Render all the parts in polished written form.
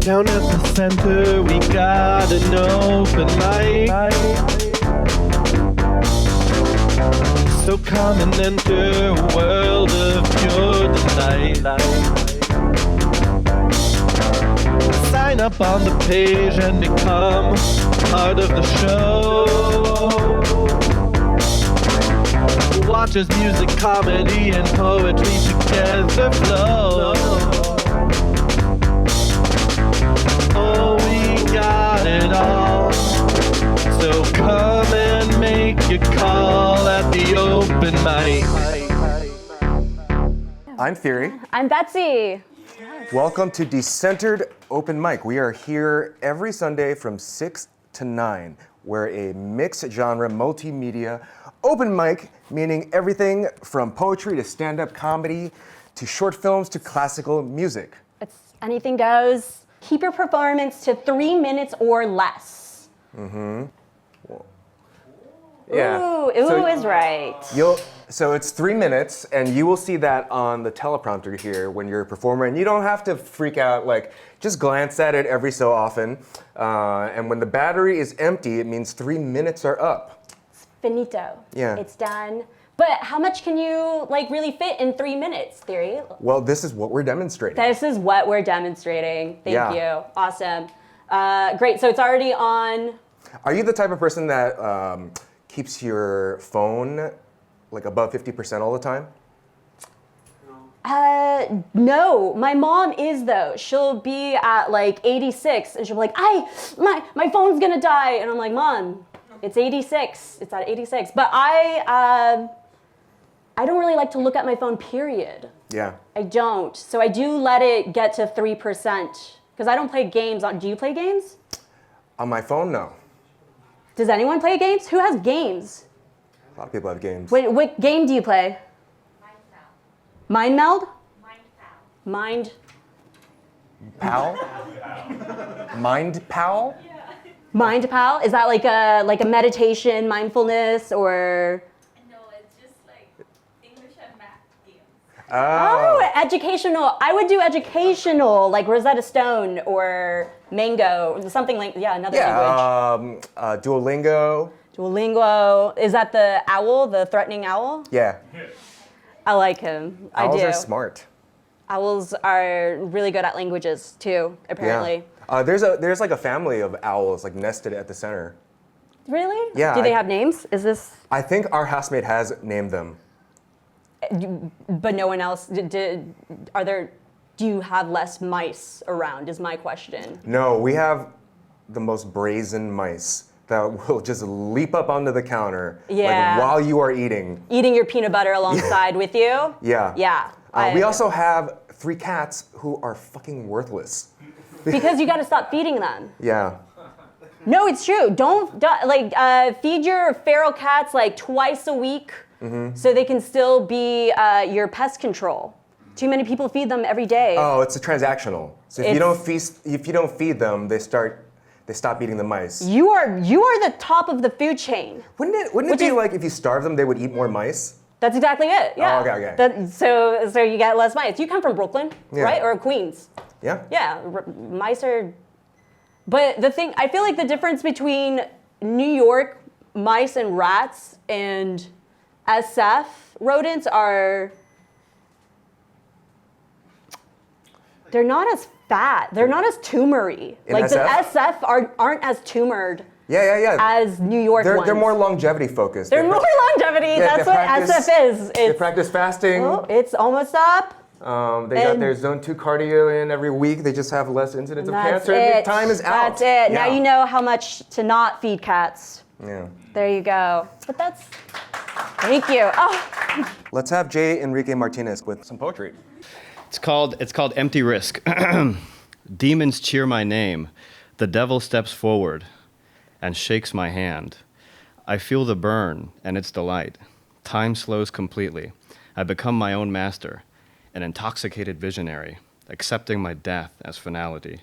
Down at the center, we got an open mic. So come and enter a world of pure delight. Sign up on the page and become part of the show. Watch as music, comedy, and poetry together flow. Oh, we got it all. So come and make your call at the open mic. I'm Theory. I'm Betsy. Welcome to Decentered Open Mic. We are here every Sunday from 6 to 9. We're a mixed genre, multimedia open mic, meaning everything from poetry to stand-up comedy to short films to classical music. It's anything goes. Keep your performance to 3 minutes or less. Mm-hmm. Yeah. Ooh is right. So it's 3 minutes, and you will see that on the teleprompter here when you're a performer, and you don't have to freak out, just glance at it every so often. And when the battery is empty, it means 3 minutes are up. It's finito. Yeah. It's done. But how much can you really fit in 3 minutes, Theory? Well, this is what we're demonstrating. This is what we're demonstrating. Thank you. Awesome. Great, so it's already on. Are you the type of person that keeps your phone above 50% all the time? No, my mom is though. She'll be at 86 and she'll be like, my phone's gonna die. And I'm like, Mom, it's 86. It's at 86. But I don't really like to look at my phone, period. Yeah. I don't. So I do let it get to 3% because I don't play games. Do you play games? On my phone, no. Does anyone play games? Who has games? A lot of people have games. Wait, what game do you play? Mind Meld? Mind Pal? Mind Pal? Mind Pal? Is that like a meditation, mindfulness, or? No, it's just English and math games. Oh, educational. I would do educational, like Rosetta Stone or Mango, something another language. Duolingo. Duolingo. Is that the owl, the threatening owl? Yeah. I like him. Owls I do. are smart. Owls are really good at languages too, apparently. Yeah. There's a family of owls nested at the center. Really? Yeah. Do they have names? Is this? I think our housemate has named them. But no one else. Do you have less mice around? Is my question. No, we have the most brazen mice that will just leap up onto the counter while you are eating. Eating your peanut butter alongside with you? Yeah. Yeah. We also have 3 cats who are fucking worthless. Because you got to stop feeding them. Yeah. No, it's true. Don't feed your feral cats twice a week, so they can still be your pest control. Too many people feed them every day. Oh, it's a transactional. So if you don't feed them, they stop eating the mice. You are the top of the food chain. Wouldn't it be if you starve them, they would eat more mice? That's exactly it. Yeah. Oh, okay. So you get less mice. You come from Brooklyn, right, or Queens? Yeah. Yeah, mice are. But I feel like the difference between New York mice and rats and SF rodents are. They're not as fat. They're not as tumory. In SF? The SF aren't as tumored. Yeah. As New York ones. They're more longevity focused. They're more longevity. Yeah, that's what SF is. They practice fasting. Oh, it's almost up. They got their zone 2 cardio in every week. They just have less incidence of cancer. It. Time is out. That's it. Yeah. Now you know how much to not feed cats. Yeah. There you go. But thank you. Oh. Let's have J. Enrique Martinez with some poetry. It's called Empty Risk. Demons cheer my name. The devil steps forward and shakes my hand. I feel the burn and its delight. Time slows completely. I become my own master, an intoxicated visionary, accepting my death as finality.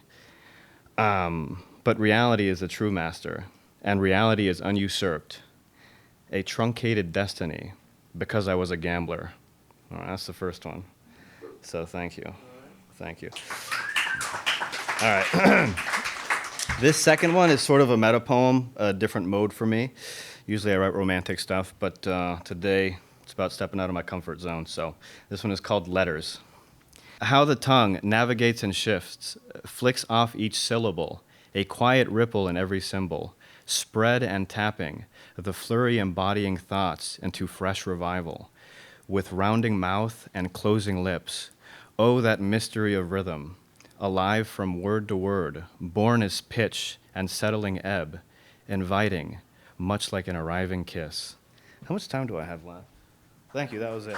But reality is the true master, and reality is usurped. A truncated destiny, because I was a gambler. All right, that's the first one. So thank you. Thank you. All right. This second one is sort of a meta poem, a different mode for me. Usually I write romantic stuff, but today it's about stepping out of my comfort zone. So this one is called Letters. How the tongue navigates and shifts, flicks off each syllable, a quiet ripple in every symbol, spread and tapping, the flurry embodying thoughts into fresh revival, with rounding mouth and closing lips. Oh, that mystery of rhythm, alive from word to word, born as pitch and settling ebb, inviting, much like an arriving kiss. How much time do I have left? Thank you, that was it.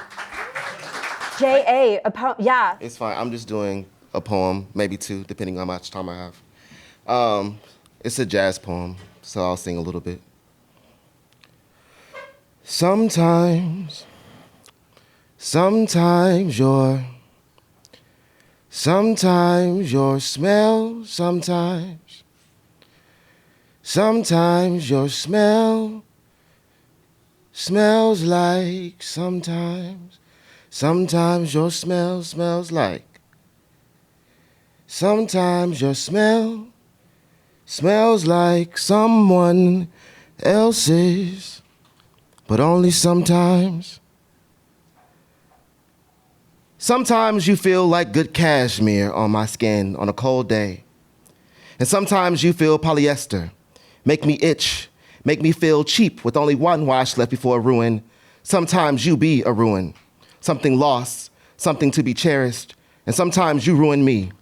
J.A., yeah. It's fine. I'm just doing a poem, maybe two, depending on how much time I have. It's a jazz poem, so I'll sing a little bit. Sometimes your smell, sometimes your smell smells like sometimes your smell smells like. Sometimes your smell smells like someone else's, but only sometimes. Sometimes you feel like good cashmere on my skin on a cold day. And sometimes you feel polyester, make me itch, make me feel cheap with only one wash left before a ruin. Sometimes you be a ruin. Something lost, something to be cherished, and sometimes you ruin me.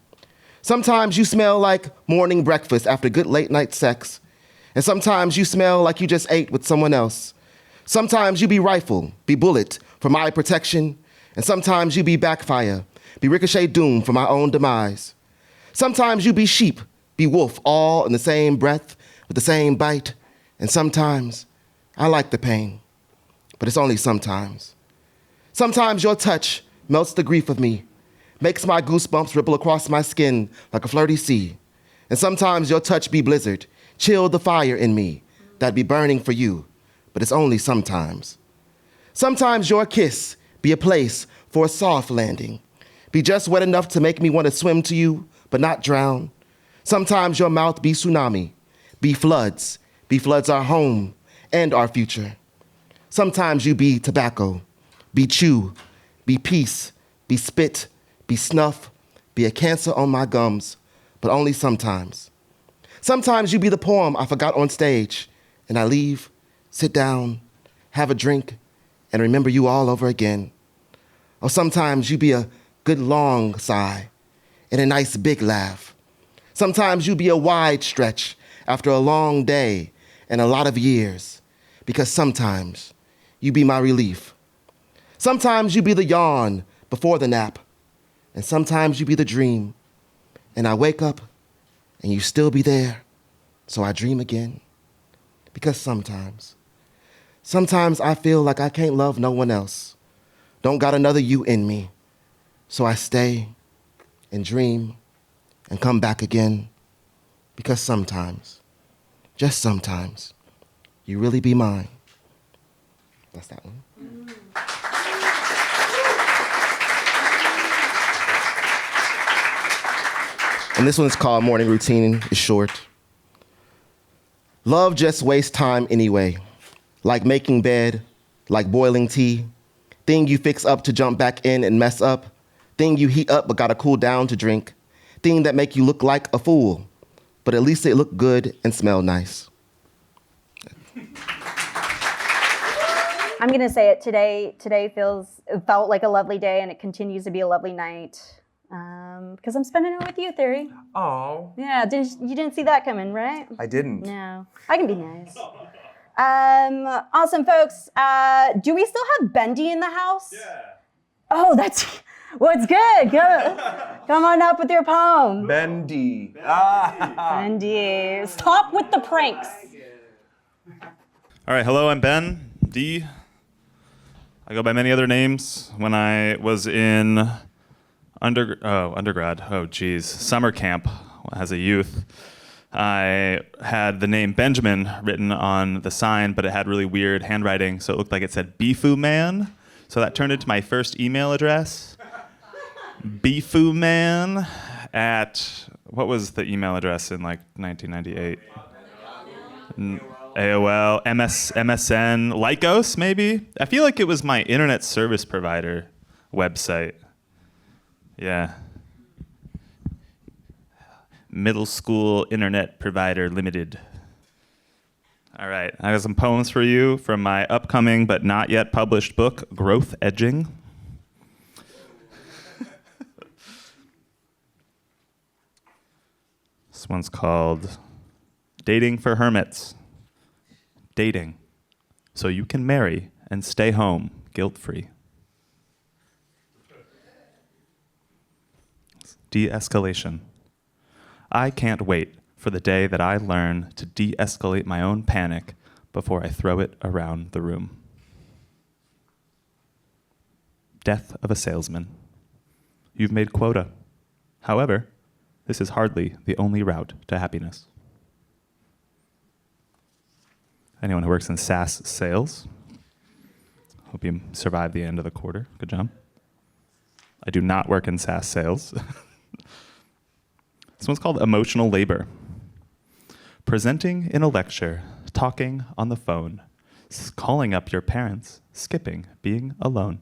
Sometimes you smell like morning breakfast after good late night sex, and sometimes you smell like you just ate with someone else. Sometimes you be rifle, be bullet for my protection, and sometimes you be backfire, be ricochet doom for my own demise. Sometimes you be sheep, be wolf, all in the same breath with the same bite, and sometimes I like the pain, but it's only sometimes. Sometimes your touch melts the grief of me, makes my goosebumps ripple across my skin like a flirty sea. And sometimes your touch be blizzard, chill the fire in me that be burning for you, but it's only sometimes. Sometimes your kiss be a place for a soft landing, be just wet enough to make me want to swim to you, but not drown. Sometimes your mouth be tsunami, be floods our home and our future. Sometimes you be tobacco, be chew, be peace, be spit, be snuff, be a cancer on my gums, but only sometimes. Sometimes you be the poem I forgot on stage, and I leave, sit down, have a drink, and remember you all over again. Or sometimes you be a good long sigh and a nice big laugh. Sometimes you be a wide stretch after a long day and a lot of years, because sometimes you be my relief. Sometimes you be the yawn before the nap, and sometimes you be the dream, and I wake up and you still be there, so I dream again. Because sometimes I feel like I can't love no one else, don't got another you in me, so I stay and dream and come back again, because sometimes, just sometimes, you really be mine. That's that one. And this one's called Morning Routine. It's short. Love just wastes time anyway. Like making bed, like boiling tea. Thing you fix up to jump back in and mess up. Thing you heat up but gotta cool down to drink. Thing that make you look like a fool. But at least it look good and smell nice. I'm gonna say it today. Today felt like a lovely day, and it continues to be a lovely night. Because I'm spending it with you, Theory. Oh. Yeah, you didn't see that coming, right? I didn't. No, I can be nice. Awesome, folks. Do we still have Bendy in the house? Yeah. Oh, that's what's good. Come on up with your poem. Bendy. Bendy. Stop with the pranks. All right, hello, I'm Ben D. I go by many other names. When I was in undergrad, summer camp as a youth, I had the name Benjamin written on the sign, but it had really weird handwriting, so it looked like it said Beefoo Man. So that turned into my first email address, Beefoo Man at, what was the email address in like 1998? AOL, MSN, Lycos maybe? I feel like it was my internet service provider website. Yeah. Middle School Internet Provider Limited. All right, I have some poems for you from my upcoming but not yet published book, Growth Edging. This one's called Dating for Hermits. Dating so you can marry and stay home guilt-free. De-escalation. I can't wait for the day that I learn to de-escalate my own panic before I throw it around the room. Death of a salesman. You've made quota. However, this is hardly the only route to happiness. Anyone who works in SaaS sales, hope you survived the end of the quarter. Good job. I do not work in SaaS sales. This one's called Emotional Labor. Presenting in a lecture, talking on the phone, calling up your parents, skipping being alone.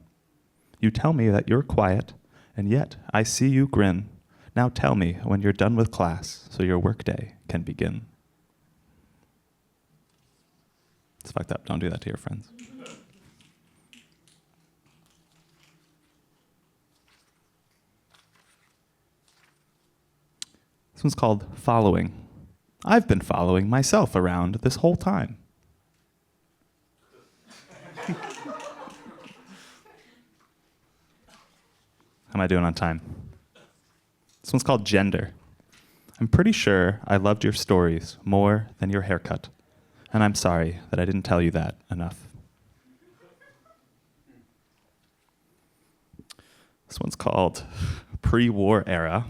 You tell me that you're quiet, and yet I see you grin. Now tell me when you're done with class so your workday can begin. It's fucked up. Don't do that to your friends. This one's called Following. I've been following myself around this whole time. How am I doing on time? This one's called Gender. I'm pretty sure I loved your stories more than your haircut, and I'm sorry that I didn't tell you that enough. This one's called Pre-War Era.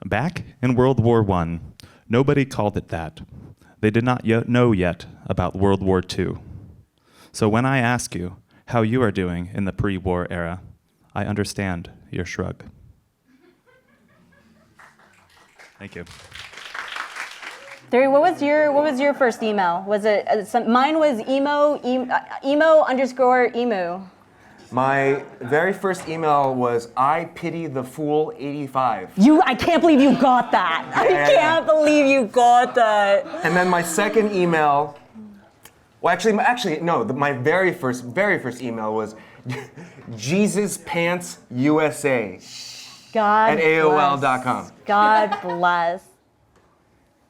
Back in World War I, nobody called it that. They did not know yet about World War II. So when I ask you how you are doing in the pre-war era, I understand your shrug. Thank you. Theory, what was your first email? Was it mine was emo_emu. My very first email was I pity the fool 85. I can't believe you got that. I can't believe you got that. And then my second email, my very first email was Jesus Pants USA God at AOL.com. God bless.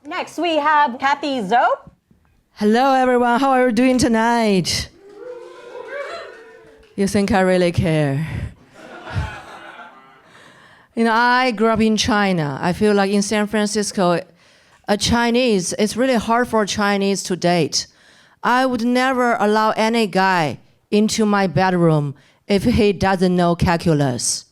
Next we have Kathy Zoe. Hello everyone, how are you doing tonight? You think I really care? I grew up in China. I feel like in San Francisco, it's really hard for a Chinese to date. I would never allow any guy into my bedroom if he doesn't know calculus.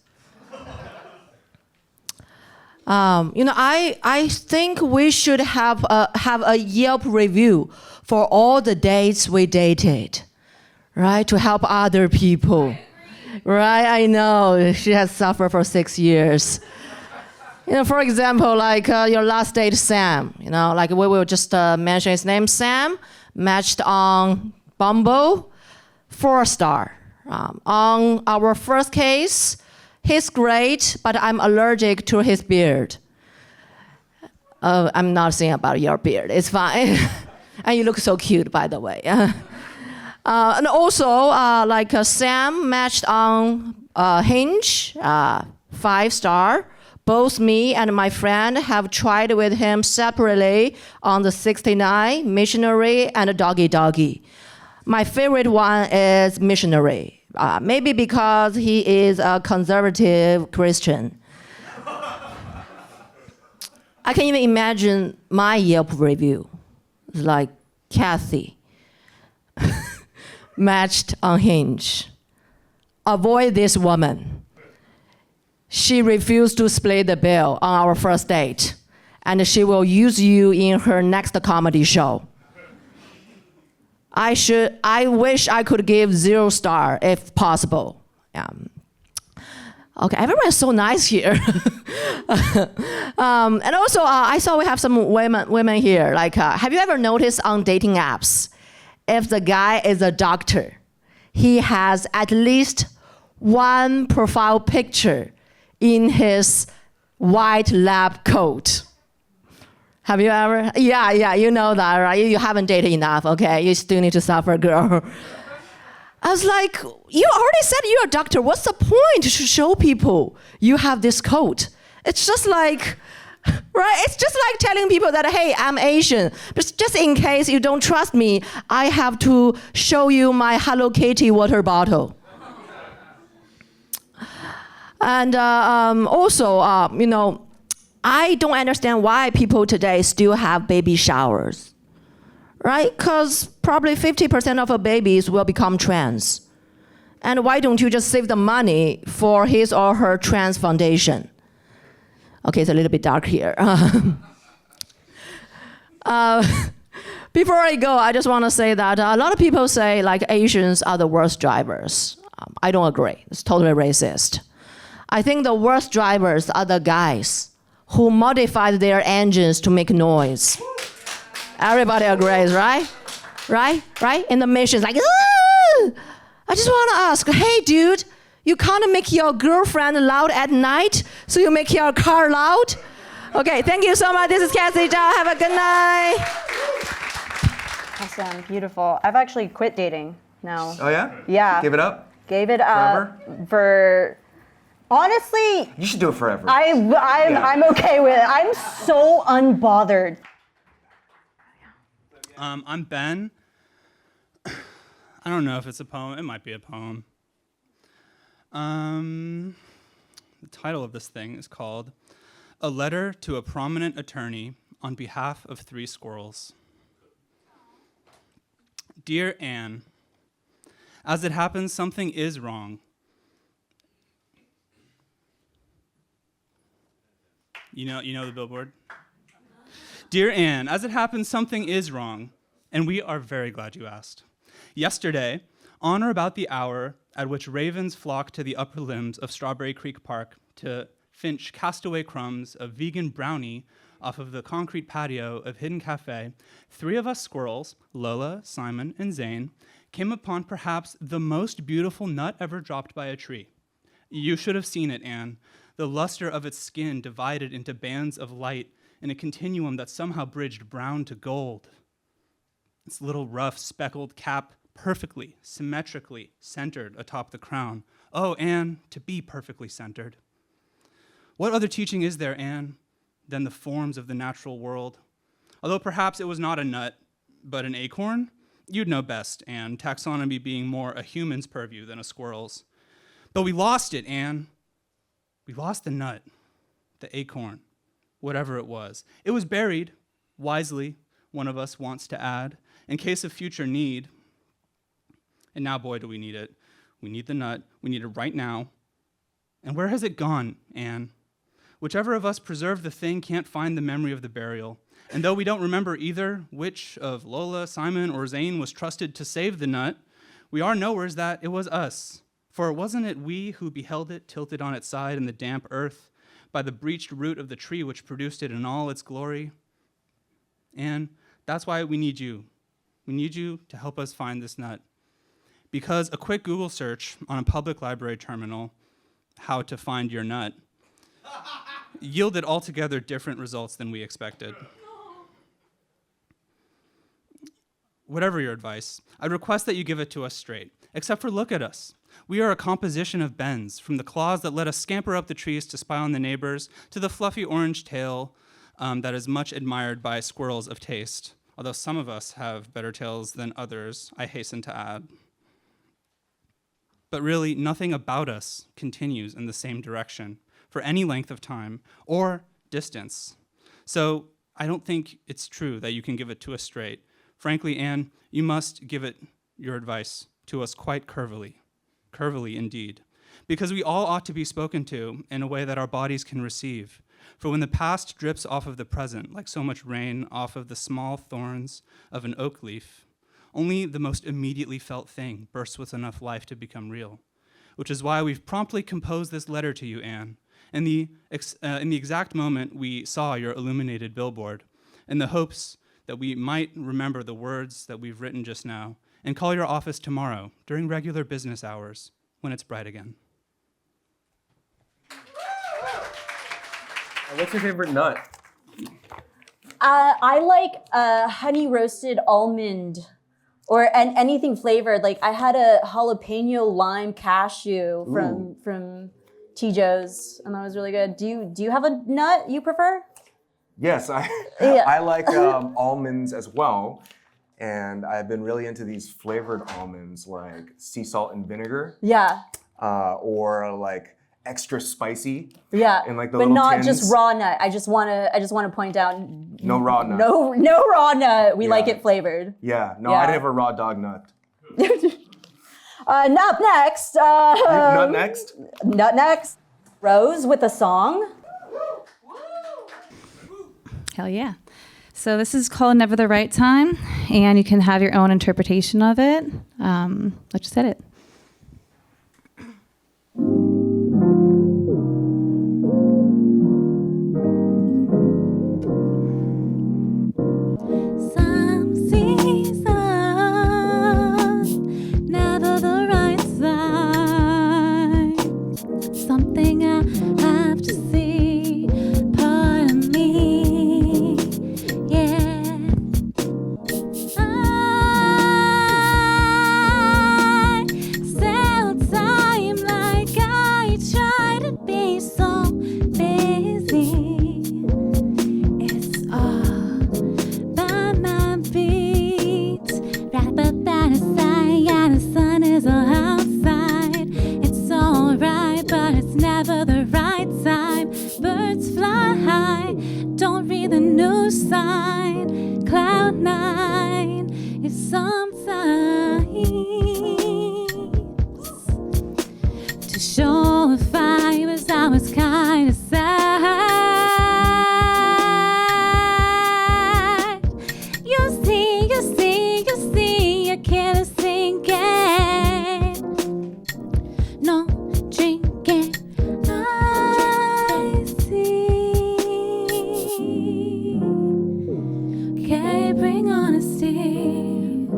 I think we should have a Yelp review for all the dates we dated. Right, to help other people. Right, I know she has suffered for 6 years. For example, like your last date, Sam. Like we will just mention his name, Sam. Matched on Bumble, 4-star. On our first case, he's great, but I'm allergic to his beard. I'm not saying about your beard. It's fine, and you look so cute, by the way. And also, Sam matched on Hinge, 5-star. Both me and my friend have tried with him separately on the 69, missionary, and doggy. My favorite one is missionary, maybe because he is a conservative Christian. I can even imagine my Yelp review, like Kathy. Matched on Hinge. Avoid this woman. She refused to split the bill on our first date, and she will use you in her next comedy show. I wish I could give 0 star if possible. Okay, everyone's so nice here. And also, I saw we have some women here. Like, have you ever noticed on dating apps, if the guy is a doctor, he has at least one profile picture in his white lab coat? Have you ever? Yeah, you know that, right? You haven't dated enough, okay? You still need to suffer, girl. I was like, you already said you're a doctor. What's the point to show people you have this coat? It's just like, right? It's just like telling people that, hey, I'm Asian. But just in case you don't trust me, I have to show you my Hello Kitty water bottle. And also, I don't understand why people today still have baby showers. Right? Because probably 50% of our babies will become trans. And why don't you just save the money for his or her trans foundation? Okay, it's a little bit dark here. Before I go, I just want to say that a lot of people say like Asians are the worst drivers. I don't agree. It's totally racist. I think the worst drivers are the guys who modified their engines to make noise. Everybody agrees, right? Right? In the missions, like, ah! I just want to ask, hey, dude, you can't make your girlfriend loud at night, so you make your car loud? Okay, thank you so much. This is Cassie Zhao. Have a good night. Awesome, beautiful. I've actually quit dating now. Oh yeah? Yeah. Give it up? Gave it up for, honestly, You should do it forever. I'm okay with it. I'm so unbothered. I'm Ben. I don't know if it's a poem. It might be a poem. The title of this thing is called A Letter to a Prominent Attorney on Behalf of Three Squirrels. Dear Anne, as it happens, something is wrong. You know the billboard? Dear Anne, as it happens, something is wrong, and we are very glad you asked. Yesterday, on or about the hour at which ravens flock to the upper limbs of Strawberry Creek Park to finch castaway crumbs of vegan brownie off of the concrete patio of Hidden Cafe, three of us squirrels, Lola, Simon, and Zane, came upon perhaps the most beautiful nut ever dropped by a tree. You should have seen it, Anne. The luster of its skin divided into bands of light in a continuum that somehow bridged brown to gold. Its little rough speckled cap perfectly, symmetrically centered atop the crown. Oh, Anne, to be perfectly centered. What other teaching is there, Anne, than the forms of the natural world? Although perhaps it was not a nut, but an acorn? You'd know best, Anne, taxonomy being more a human's purview than a squirrel's. But we lost it, Anne. We lost the nut, the acorn, whatever it was. It was buried, wisely, one of us wants to add, in case of future need. And now, boy, do we need it. We need the nut. We need it right now. And where has it gone, Anne? Whichever of us preserved the thing can't find the memory of the burial. And though we don't remember either which of Lola, Simon, or Zane was trusted to save the nut, we are knowers that it was us. For wasn't it we who beheld it tilted on its side in the damp earth by the breached root of the tree which produced it in all its glory? And that's why we need you. We need you to help us find this nut. Because a quick Google search on a public library terminal, how to find your nut, yielded altogether different results than we expected. Whatever your advice, I'd request that you give it to us straight, except for look at us. We are a composition of bends, from the claws that let us scamper up the trees to spy on the neighbors, to the fluffy orange tail that is much admired by squirrels of taste, although some of us have better tails than others, I hasten to add. But really, nothing about us continues in the same direction for any length of time or distance. So I don't think it's true that you can give it to us straight. Frankly, Anne, you must give it your advice to us quite curvily indeed, because we all ought to be spoken to in a way that our bodies can receive. For when the past drips off of the present, like so much rain off of the small thorns of an oak leaf, only the most immediately felt thing bursts with enough life to become real. which is why we've promptly composed this letter to you, Anne, in the exact moment we saw your illuminated billboard, in the hopes that we might remember the words that we've written just now and call your office tomorrow during regular business hours when it's bright again. What's your favorite nut? I like honey roasted almond and anything flavored. Like I had a jalapeno lime cashew from T-Joe's, and that was really good. Do you have a nut you prefer? Yes, I like almonds as well, and I've been really into these flavored almonds like sea salt and vinegar. Yeah. Or like extra spicy. Yeah. In like the but little not tins. just raw nut. I just want to point out. No raw nut. No raw nut. We like it flavored. Yeah. No, Yeah. I didn't have a raw dog nut. Nut next. Nut next. Nut next. Rose with a song. Hell yeah. So this is called Never the Right Time, and you can have your own interpretation of it. Let's just hit it. Some seasons, never the right side. Something I have to see, part of me, yeah. I sell time like I try to be so busy. It's all by my feet. Rather than aside, yeah, the sun is all outside. It's alright, but it's never the right time. Birds fly high, don't read the news sign. Cloud nine is sometimes to show if I was kind of sad. You see, I can't sink it. No drinking, I see. Okay, bring honesty.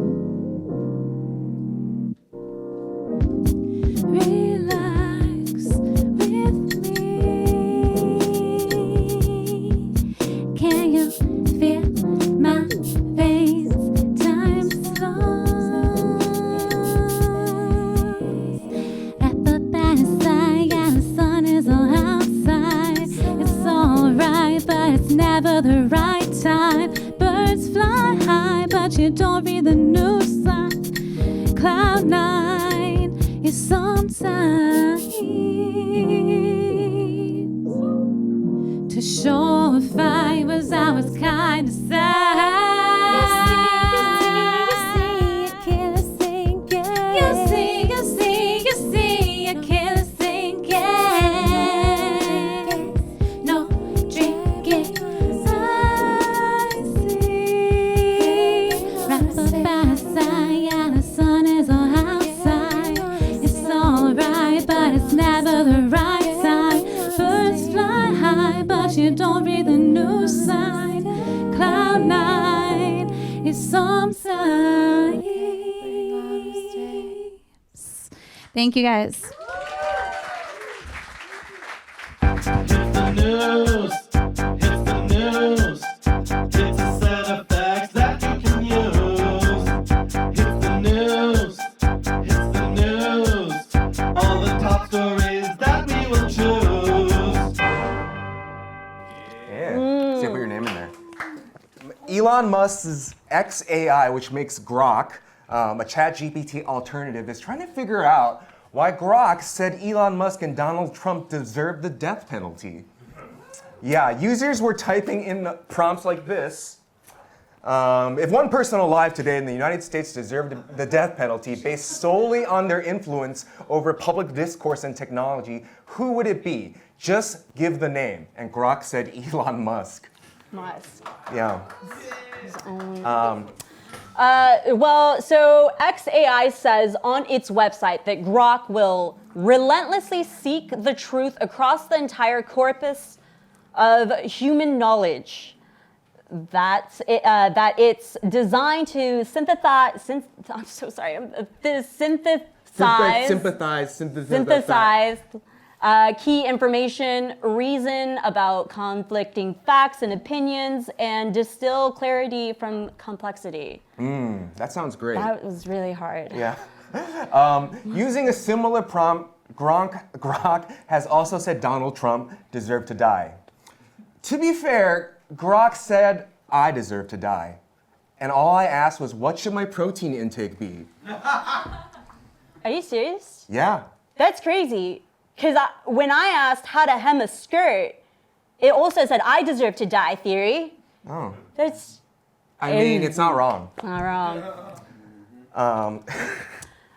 Relax with me. Can you feel my veins? Time slows. Rather than aside, yeah, the sun is all outside. It's alright, but it's never the right time. Birds fly high, but you don't read the news sign. Cloud nine is sometimes to show if I was kind of sad. You see, I can't sink it. No drinking, I see. Rather than aside, yeah, the sun is all outside. It's alright, but it's never the right time. Birds fly high, but you don't read the news sign. Cloud nine is sometimes. Thank you, guys. It's the news. It's the news. It's a set of facts that you can use. It's the news. It's the news. All the top stories that we will choose. Yeah. See, I put your name in there. Elon Musk's XAI, which makes Grok, a ChatGPT alternative, is trying to figure out why Grok said Elon Musk and Donald Trump deserve the death penalty. Yeah, users were typing in prompts like this. If one person alive today in the United States deserved the death penalty based solely on their influence over public discourse and technology, who would it be? Just give the name. And Grok said Elon Musk. Musk. Yeah. Well, so XAI says on its website that Grok will relentlessly seek the truth across the entire corpus of human knowledge. That it's designed to synthesize key information, reason about conflicting facts and opinions, and distill clarity from complexity. That sounds great. That was really hard. Yeah. Using a similar prompt, Grok has also said Donald Trump deserved to die. To be fair, Grok said I deserve to die. And all I asked was, what should my protein intake be? Are you serious? Yeah. That's crazy. Because when I asked how to hem a skirt, it also said I deserve to die theory. Oh. That's I mean, it's not wrong. not wrong.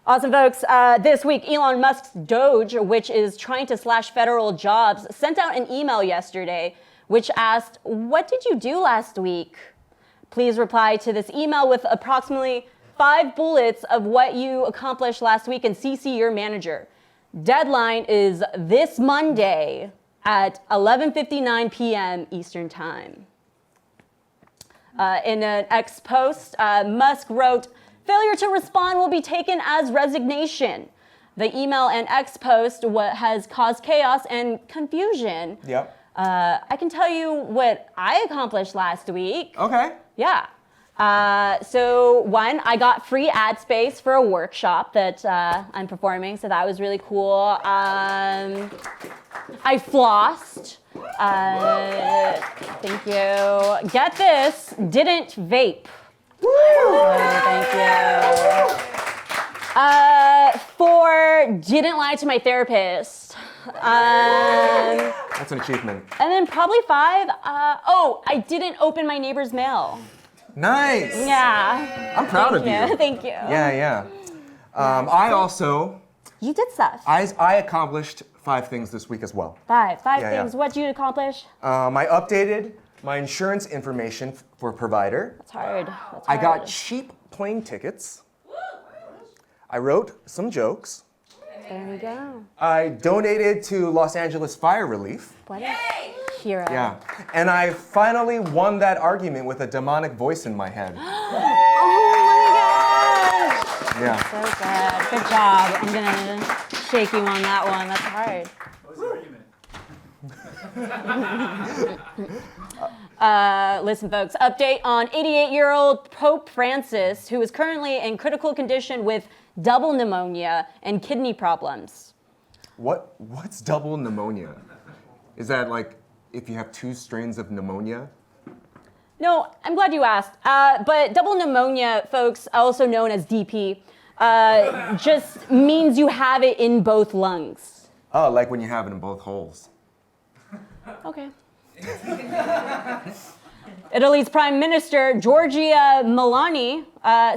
Awesome, folks. This week, Elon Musk's Doge, which is trying to slash federal jobs, sent out an email yesterday which asked, what did you do last week? Please reply to this email with approximately 5 bullets of what you accomplished last week and CC your manager. Deadline is this Monday at 11:59 p.m. Eastern Time. In an X post, Musk wrote, failure to respond will be taken as resignation. The email and X post has caused chaos and confusion. Yep. I can tell you what I accomplished last week. Okay. Yeah. So one, I got free ad space for a workshop that I'm performing, so that was really cool. I flossed. Thank you. Get this, didn't vape. Thank you. 4, didn't lie to my therapist. That's an achievement. And then probably 5, I didn't open my neighbor's mail. Nice. Yeah. I'm proud of you. Thank you. Yeah. I also, You did stuff. I accomplished 5 things this week as well. 5 Yeah. things. What'd you accomplish? I updated my insurance information for provider. That's hard. I got cheap plane tickets. I wrote some jokes. There we go. I donated to Los Angeles Fire Relief. What a hero. Yeah. And I finally won that argument with a demonic voice in my head. Oh my gosh. Yeah. So good. Good job. I'm gonna shake you on that one. That's hard. What was the argument? Listen, folks, update on 88-year-old Pope Francis, who is currently in critical condition with double pneumonia and kidney problems. What's double pneumonia? Is that like if you have 2 strains of pneumonia? No, I'm glad you asked. But double pneumonia, folks, also known as DP, just means you have it in both lungs. Oh, like when you have it in both holes. Okay. Italy's Prime Minister, Giorgia Meloni,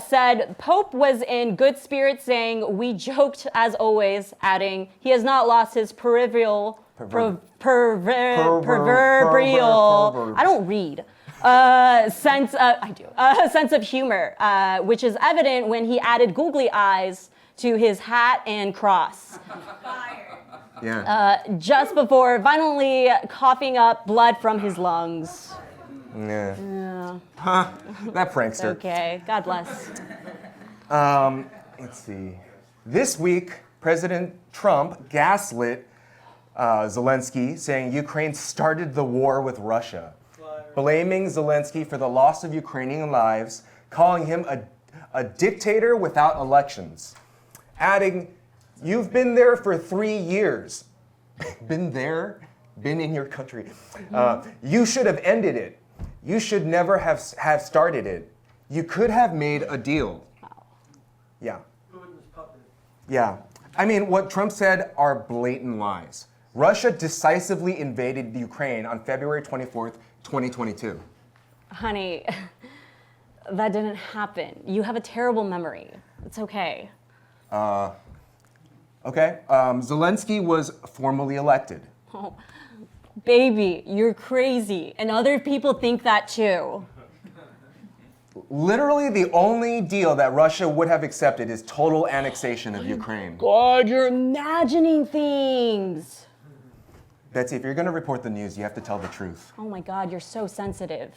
said Pope was in good spirits, saying, we joked as always, adding, he has not lost his proverbial, I don't read, sense of humor, which is evident when he added googly eyes to his hat and cross. Yeah. Just before violently coughing up blood from his lungs. Yeah. Huh, that prankster. Okay, God bless. Let's see. This week, President Trump gaslit Zelensky, saying Ukraine started the war with Russia, blaming Zelensky for the loss of Ukrainian lives, calling him a dictator without elections, adding, you've been there for 3 years. Been there? Been in your country. You should have ended it. You should never have started it. You could have made a deal. Yeah. Yeah. I mean, what Trump said are blatant lies. Russia decisively invaded Ukraine on February 24th, 2022. Honey, that didn't happen. You have a terrible memory. It's okay. Okay. Zelensky was formally elected. Oh, baby, you're crazy. And other people think that too. Literally the only deal that Russia would have accepted is total annexation of Ukraine. God, you're imagining things. Betsy, if you're gonna report the news, you have to tell the truth. Oh my God, you're so sensitive.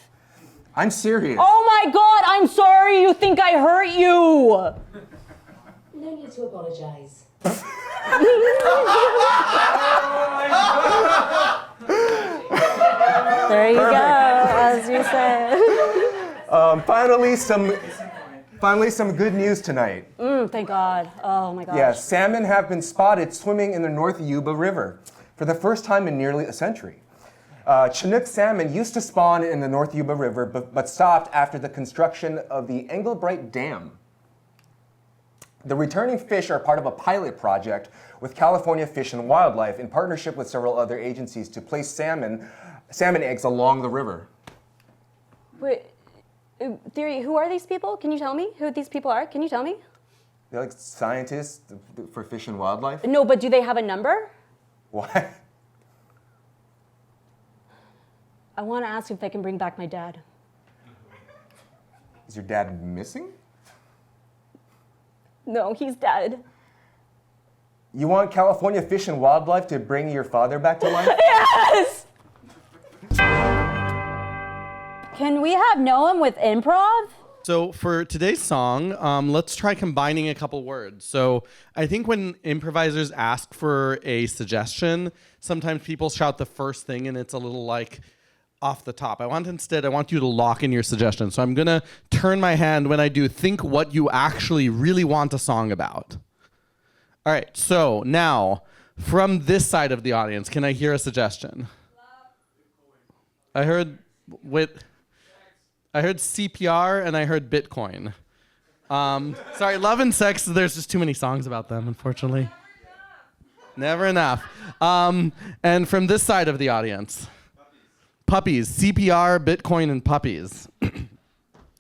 I'm serious. Oh my God, I'm sorry you think I hurt you. No need to apologize. There you go, as you said. Finally, some good news tonight. Thank God. Oh my gosh. Yeah, salmon have been spotted swimming in the North Yuba River for the first time in nearly a century. Chinook salmon used to spawn in the North Yuba River, but stopped after the construction of the Engelbright Dam. The returning fish are part of a pilot project with California Fish and Wildlife in partnership with several other agencies to place salmon eggs along the river. Wait, Theory, who are these people? Can you tell me who these people are? Can you tell me? They're like scientists for fish and wildlife. No, but do they have a number? Why? I want to ask if they can bring back my dad. Is your dad missing? No, he's dead. You want California Fish and Wildlife to bring your father back to life? Yes! Can we have Noam with improv? So for today's song, let's try combining a couple words. So I think when improvisers ask for a suggestion, sometimes people shout the first thing and it's a little like off the top. I want you to lock in your suggestion. So I'm gonna turn my hand when I do think what you actually really want a song about. All right, so now from this side of the audience, can I hear a suggestion? I heard CPR and I heard Bitcoin. Sorry, love and sex, there's just too many songs about them, unfortunately. Never enough. And from this side of the audience, puppies, CPR, Bitcoin, and puppies.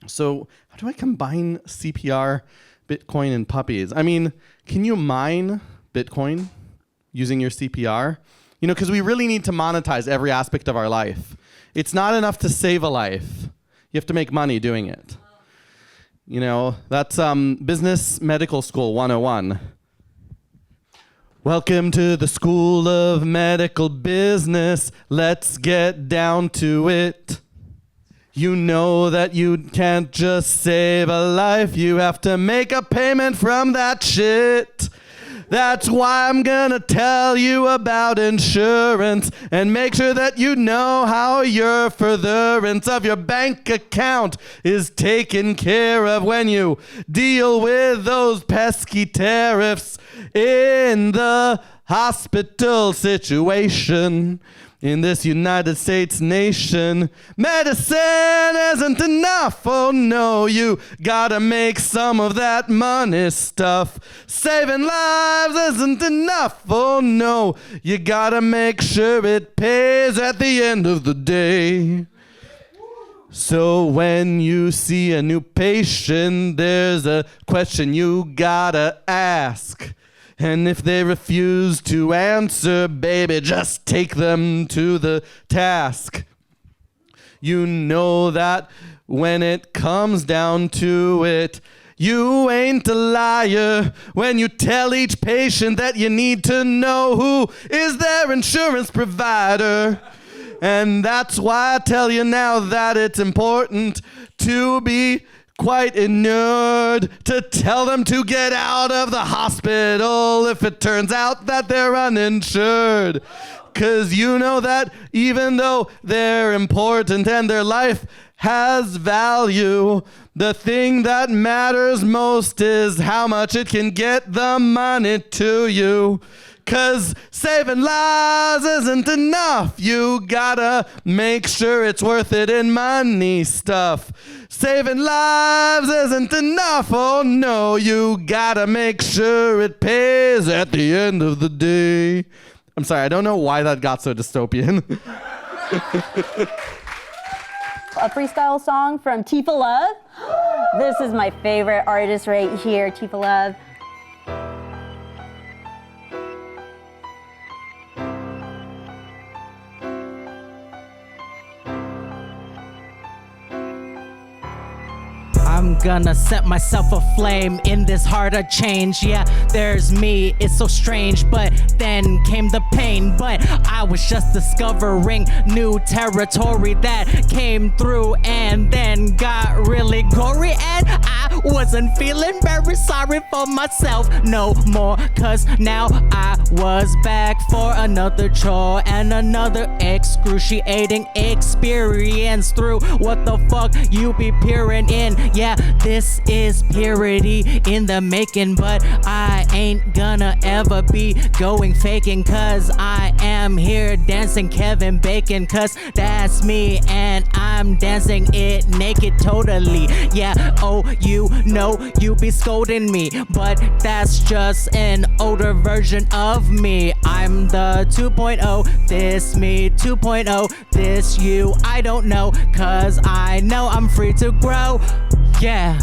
So how do I combine CPR, Bitcoin, and puppies? I mean, can you mine Bitcoin using your CPR? You know, because we really need to monetize every aspect of our life. It's not enough to save a life. You have to make money doing it. You know, that's Business Medical School 101. Welcome to the School of Medical Business. Let's get down to it. You know that you can't just save a life. You have to make a payment from that shit. That's why I'm gonna tell you about insurance and make sure that you know how your furtherance of your bank account is taken care of when you deal with those pesky tariffs in the hospital situation. In this United States nation, medicine isn't enough. Oh no, you gotta make some of that money stuff. Saving lives isn't enough. Oh no, you gotta make sure it pays at the end of the day. So when you see a new patient, there's a question you gotta ask. And if they refuse to answer, baby, just take them to the task. You know that when it comes down to it, you ain't a liar when you tell each patient that you need to know who is their insurance provider. And that's why I tell you now that it's important to be quite inured to tell them to get out of the hospital if it turns out that they're uninsured. 'Cause you know that even though they're important and their life has value, the thing that matters most is how much it can get the money to you. 'Cause saving lives isn't enough. You gotta make sure it's worth it in money stuff. Saving lives isn't enough. Oh no, you gotta make sure it pays at the end of the day. I'm sorry, I don't know why that got so dystopian. A freestyle song from Tifa Love. This is my favorite artist right here, Tifa Love. I'm gonna set myself aflame in this heart of change. Yeah, there's me, it's so strange, but then came the pain. But I was just discovering new territory that came through and then got really gory, and I wasn't feeling very sorry for myself no more, cause now I was back for another chore and another excruciating experience through what the fuck you be peering in. Yeah, this is purity in the making, but I ain't gonna ever be going faking, cause I am here dancing Kevin Bacon, cause that's me and I'm dancing it naked totally. Yeah, oh, you know you be scolding me, but that's just an older version of me. I'm the 2.0, this me 2.0, this you I don't know, cause I know I'm free to grow. Yeah,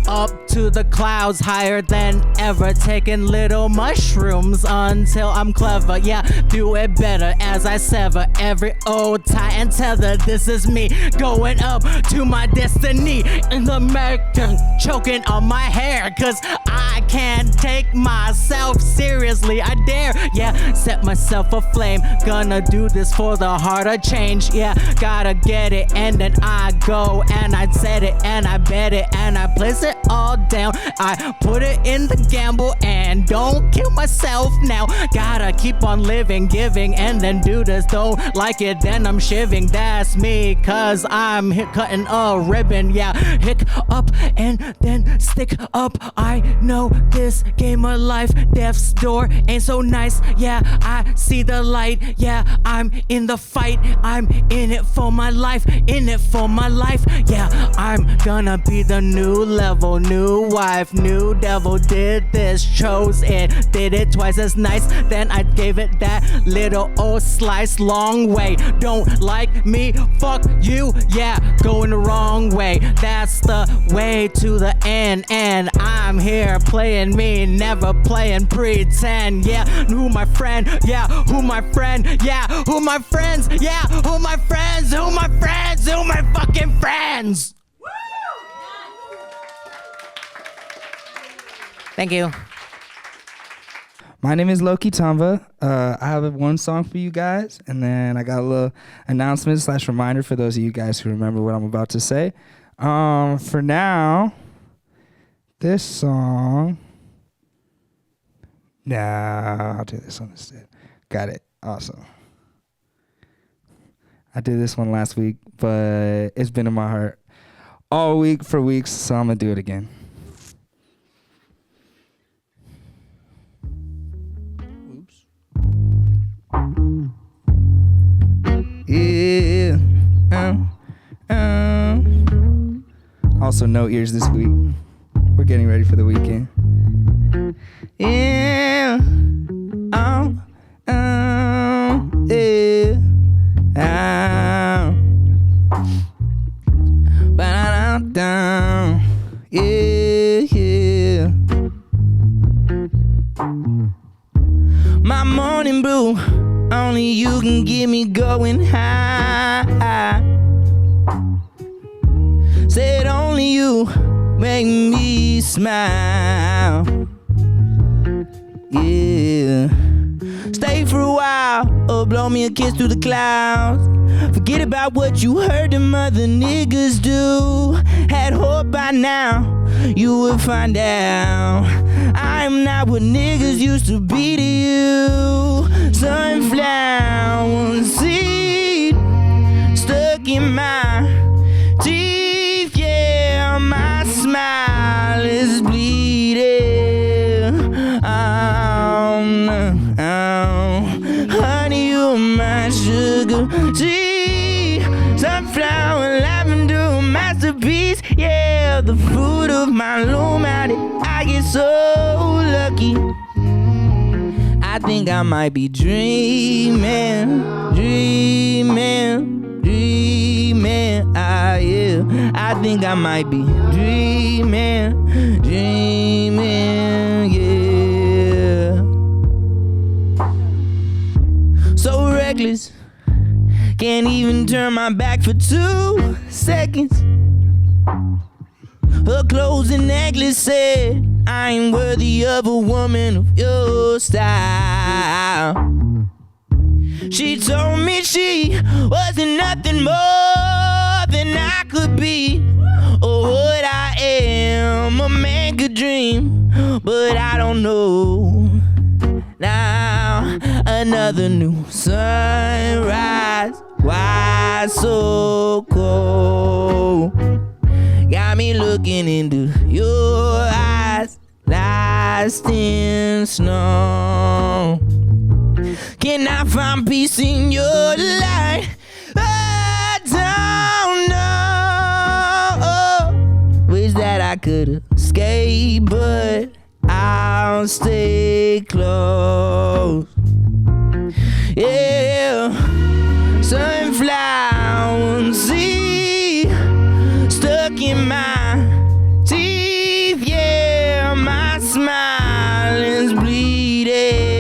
up to the clouds, higher than ever, taking little mushrooms until I'm clever. Yeah, do it better as I sever every old tie and tether. This is me going up to my destiny in the American, choking on my hair, cause I can't take myself seriously. I dare, yeah, set myself aflame. Gonna do this for the heart of change. Yeah, gotta get it, and then I go and I set it and I bet it and I place it all down. I put it in the gamble and don't kill myself now. Gotta keep on living, giving, and then do this. Don't like it, then I'm shiving. That's me, cause I'm cutting a ribbon. Yeah, hick up and then stick up. I know this game of life, death's door ain't so nice. Yeah, I see the light. Yeah, I'm in the fight. I'm in it for my life, in it for my life. Yeah, I'm gonna be the new level, new wife, new devil. Did this, chose it, did it twice as nice. Then I gave it that little old slice, long way. Don't like me, fuck you, yeah, going the wrong way. That's the way to the end, and I'm here playing me, never playing pretend. Yeah, who my friend, yeah, who my friend, yeah, who my friends, yeah, who my friends, who my friends, who my fucking friends. Thank you. My name is Loki Tomba. I have one song for you guys, and then I got a little announcement / reminder for those of you guys who remember what I'm about to say. For now, this song. Nah, I'll do this one instead. Got it. Awesome. I did this one last week, but it's been in my heart all week for weeks, so I'm gonna do it again. Yeah. Also, no ears this week. We're getting ready for the weekend. Yeah. Yeah. My morning brew, only you can get me going high. Said only you make me smile. Yeah. Stay for a while or blow me a kiss through the clouds. Forget about what you heard them other niggas do. Had hope by now you would find out I'm not what niggas used to be to you. Sunflower seed stuck in my teeth. Yeah, my smile is bleeding. Honey, you're my sugar. See, sunflower, lavender, masterpiece. Yeah, the fruit of my loom. How did I get so lucky? I think I might be dreaming. Yeah. I think I might be dreaming. Yeah. So reckless, can't even turn my back for 2 seconds. Her closing necklace said, I ain't worthy of a woman of your style. She told me she wasn't nothing more than I could be, or what I am, a man could dream, but I don't know. Now another new sunrise, why so cold? Got me looking into your eyes, lost in snow. Can I find peace in your life? I don't know. Wish that I could escape, but I'll stay close. Yeah, sunflower seed stuck in my teeth. Yeah, my smile is bleeding.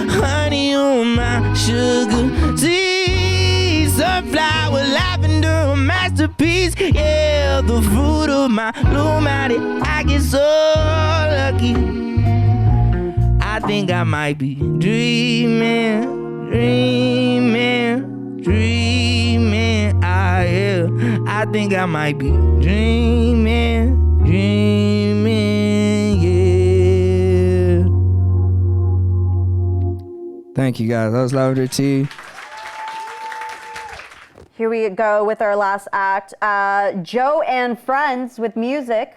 Honey on my sugar tea, sunflower lavender, a masterpiece. Yeah, the fruit of my luminary. I get so lucky. I think I might be dreaming. I think I might be dreaming, yeah. Thank you guys. That was Lavender Tea. Here we go with our last act. Joe and Friends with music.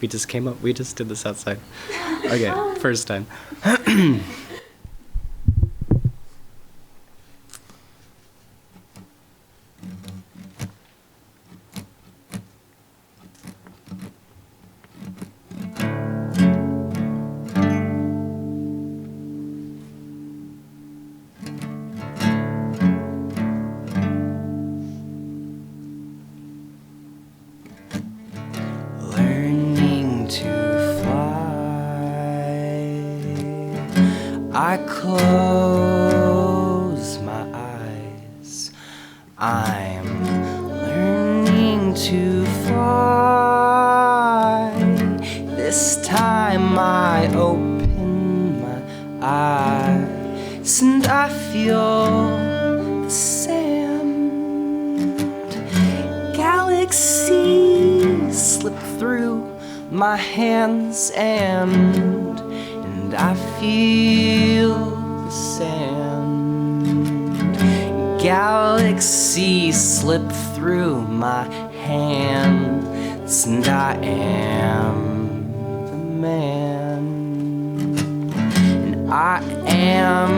We just did this outside. Okay, first time. I close my eyes. I'm learning to fly. This time I open my eyes and I feel the sand. Galaxies slip through my hands and I feel the sand. Galaxies slip through my hands, and I am the man. And I am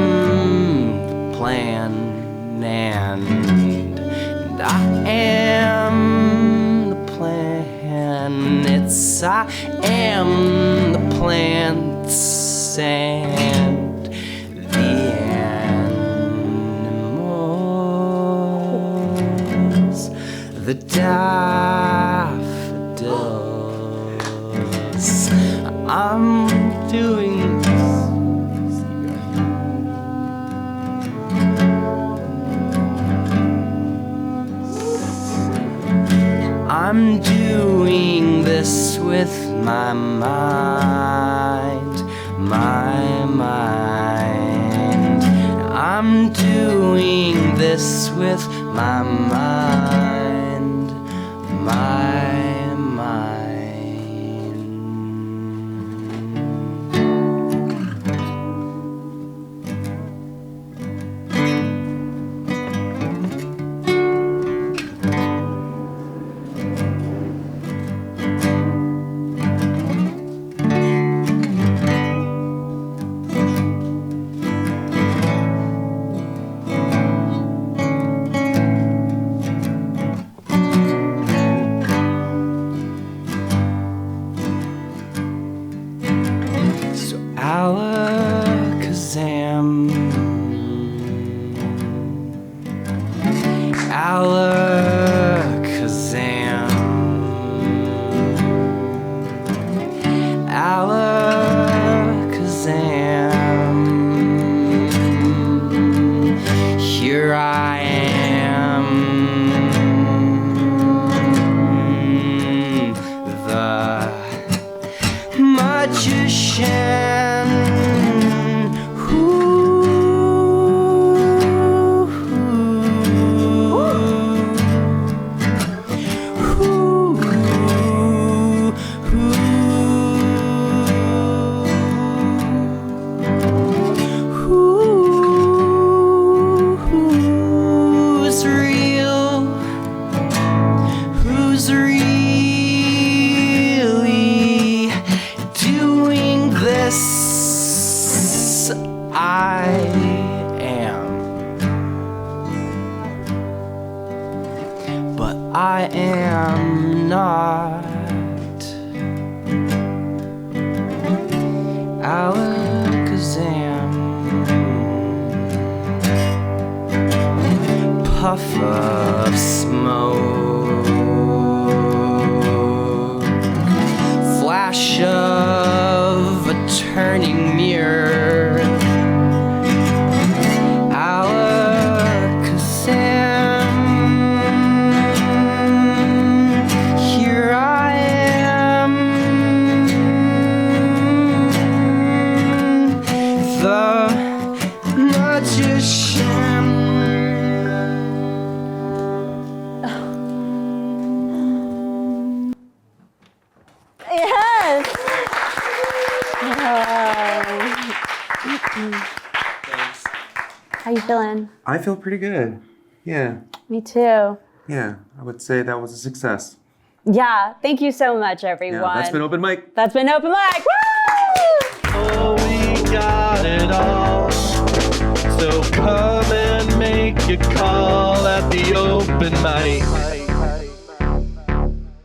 the plan, and I am the plan. It's I am the plants and the animals, the daffodils. I'm doing this. I'm doing this with my mind. My mind. I'm doing this with my mind. My mind. magician. Who's real? Who's really doing this? I am, but I am not. Alakazam, puff of smoke, flash of a turning mirror. Alakazam, here I am, the magician. Yes. How you feeling? I feel pretty good. Yeah. Me too. Yeah. I would say that was a success. Yeah. Thank you so much, everyone. Yeah, that's been Open Mic. That's been Open Mic. Woo! Oh, we got it all. So come and make a call at the open mic.